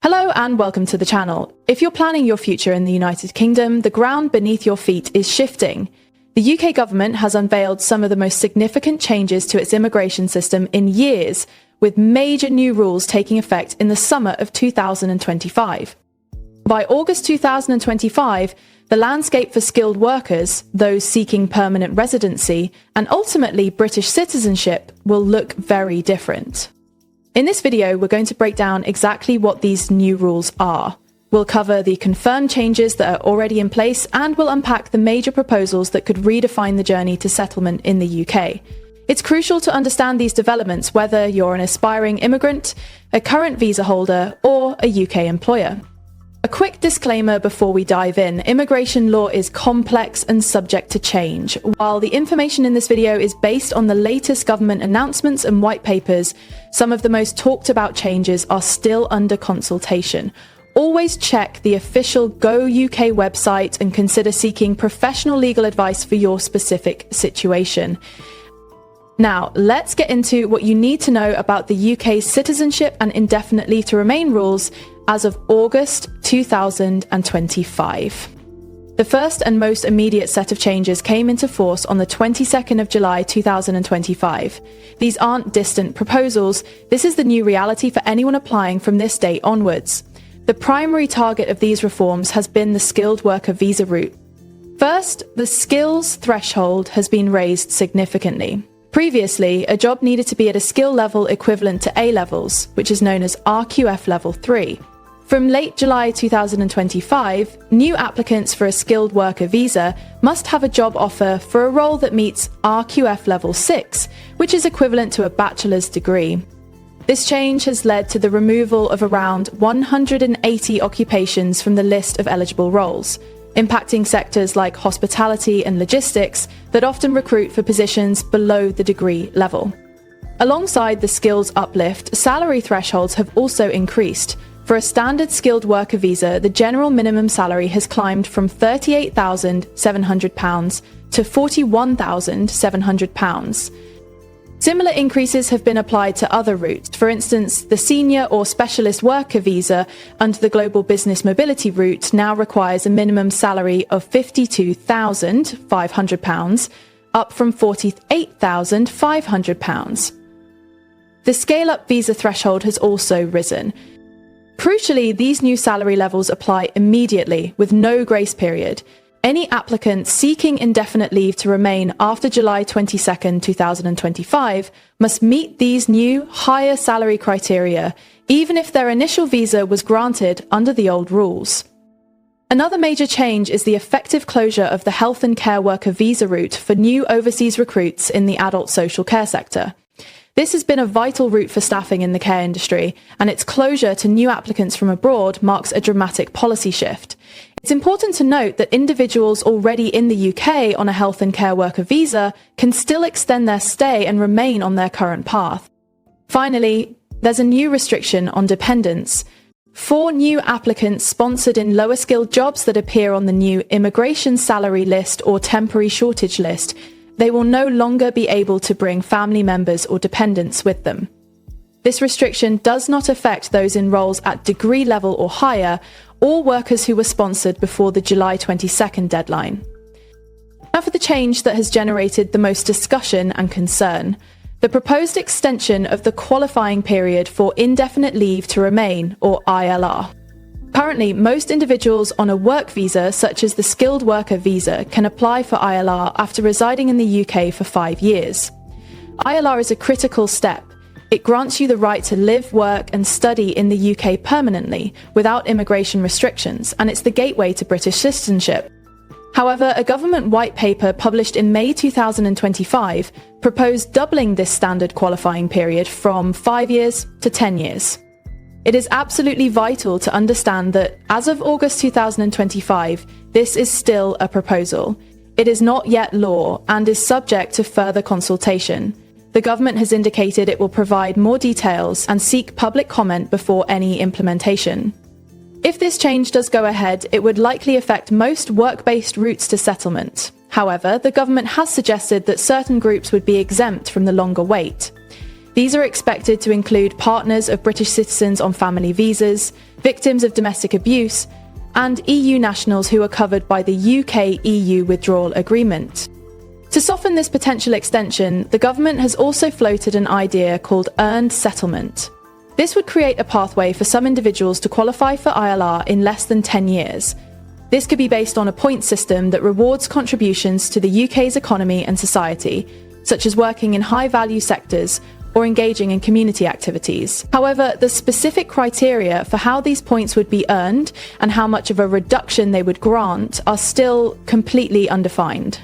Hello and welcome to the channel. If you're planning your future in the United Kingdom, the ground beneath your feet is shifting. The UK government has unveiled some of the most significant changes to its immigration system in years, with major new rules taking effect in the summer of 2025. By August 2025, the landscape for skilled workers, those seeking permanent residency, and ultimately British citizenship will look very different. In this video, we're going to break down exactly what these new rules are. We'll cover the confirmed changes that are already in place, and we'll unpack the major proposals that could redefine the journey to settlement in the UK. It's crucial to understand these developments whether you're an aspiring immigrant, a current visa holder, or a UK employer. A quick disclaimer before we dive in: immigration law is complex and subject to change. While the information in this video is based on the latest government announcements and white papers, some of the most talked about changes are still under consultation. Always check the official Go UK website and consider seeking professional legal advice for your specific situation. Now, let's get into what you need to know about the UK's Citizenship and Indefinite Leave to Remain rules as of August 2025. The first and most immediate set of changes came into force on the 22nd of July 2025. These aren't distant proposals. This is the new reality for anyone applying from this date onwards. The primary target of these reforms has been the skilled worker visa route. First, the skills threshold has been raised significantly. Previously, a job needed to be at a skill level equivalent to A levels, which is known as RQF Level 3. From late July 2025, new applicants for a skilled worker visa must have a job offer for a role that meets RQF Level 6, which is equivalent to a bachelor's degree. This change has led to the removal of around 180 occupations from the list of eligible roles, impacting sectors like hospitality and logistics that often recruit for positions below the degree level. Alongside the skills uplift, salary thresholds have also increased. For a standard skilled worker visa, the general minimum salary has climbed from £38,700 to £41,700. Similar increases have been applied to other routes. For instance, the senior or specialist worker visa under the Global Business Mobility route now requires a minimum salary of £52,500, up from £48,500. The scale-up visa threshold has also risen. Crucially, these new salary levels apply immediately, with no grace period. Any applicant seeking indefinite leave to remain after July 22, 2025 must meet these new, higher salary criteria, even if their initial visa was granted under the old rules. Another major change is the effective closure of the health and care worker visa route for new overseas recruits in the adult social care sector. This has been a vital route for staffing in the care industry, and its closure to new applicants from abroad marks a dramatic policy shift. It's important to note that individuals already in the UK on a health and care worker visa can still extend their stay and remain on their current path. Finally, there's a new restriction on dependents. For new applicants sponsored in lower skilled jobs that appear on the new immigration salary list or temporary shortage list, they will no longer be able to bring family members or dependents with them. This restriction does not affect those in roles at degree level or higher, or workers who were sponsored before the July 22nd deadline. Now for the change that has generated the most discussion and concern: the proposed extension of the qualifying period for indefinite leave to remain, or ILR. Currently, most individuals on a work visa, such as the skilled worker visa, can apply for ILR after residing in the UK for 5 years. ILR is a critical step. It grants you the right to live, work and study in the UK permanently, without immigration restrictions, and it's the gateway to British citizenship. However, a government white paper published in May 2025 proposed doubling this standard qualifying period from 5 years to 10 years. It is absolutely vital to understand that, as of August 2025, this is still a proposal. It is not yet law and is subject to further consultation. The government has indicated it will provide more details and seek public comment before any implementation. If this change does go ahead, it would likely affect most work-based routes to settlement. However, the government has suggested that certain groups would be exempt from the longer wait. These are expected to include partners of British citizens on family visas, victims of domestic abuse, and EU nationals who are covered by the UK-EU withdrawal agreement. To soften this potential extension, the government has also floated an idea called earned settlement. This would create a pathway for some individuals to qualify for ILR in less than 10 years. This could be based on a points system that rewards contributions to the UK's economy and society, such as working in high-value sectors or engaging in community activities. However, the specific criteria for how these points would be earned and how much of a reduction they would grant are still completely undefined.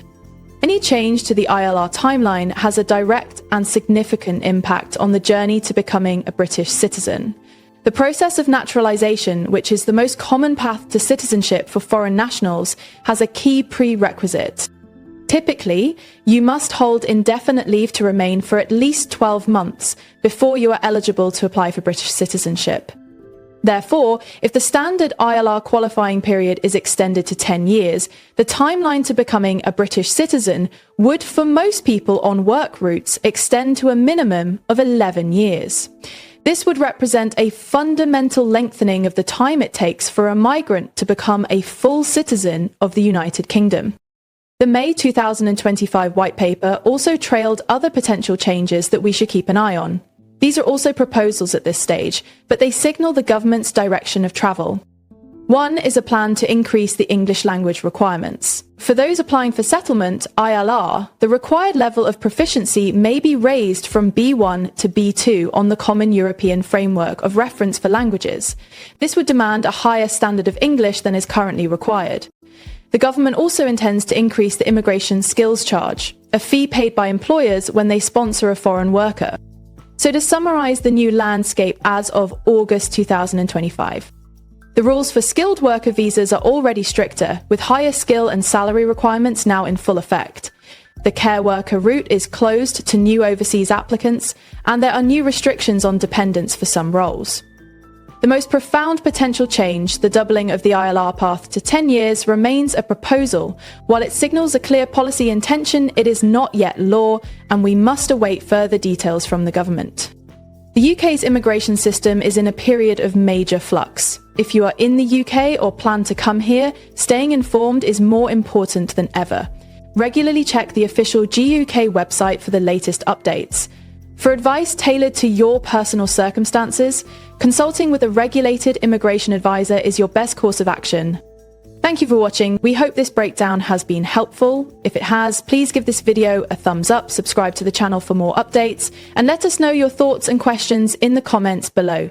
Any change to the ILR timeline has a direct and significant impact on the journey to becoming a British citizen. The process of naturalisation, which is the most common path to citizenship for foreign nationals, has a key prerequisite. Typically, you must hold indefinite leave to remain for at least 12 months before you are eligible to apply for British citizenship. Therefore, if the standard ILR qualifying period is extended to 10 years, the timeline to becoming a British citizen would, for most people on work routes, extend to a minimum of 11 years. This would represent a fundamental lengthening of the time it takes for a migrant to become a full citizen of the United Kingdom. The May 2025 white paper also trailed other potential changes that we should keep an eye on. These are also proposals at this stage, but they signal the government's direction of travel. One is a plan to increase the English language requirements. For those applying for settlement, ILR, the required level of proficiency may be raised from B1 to B2 on the Common European Framework of Reference for Languages. This would demand a higher standard of English than is currently required. The government also intends to increase the immigration skills charge, a fee paid by employers when they sponsor a foreign worker. So to summarise the new landscape as of August 2025, the rules for skilled worker visas are already stricter, with higher skill and salary requirements now in full effect. The care worker route is closed to new overseas applicants, and there are new restrictions on dependents for some roles. The most profound potential change, the doubling of the ILR path to 10 years, remains a proposal. While it signals a clear policy intention, it is not yet law, and we must await further details from the government. The UK's immigration system is in a period of major flux. If you are in the UK or plan to come here, staying informed is more important than ever. Regularly check the official GUK website for the latest updates. For advice tailored to your personal circumstances, consulting with a regulated immigration advisor is your best course of action. Thank you for watching. We hope this breakdown has been helpful. If it has, please give this video a thumbs up, subscribe to the channel for more updates, and let us know your thoughts and questions in the comments below.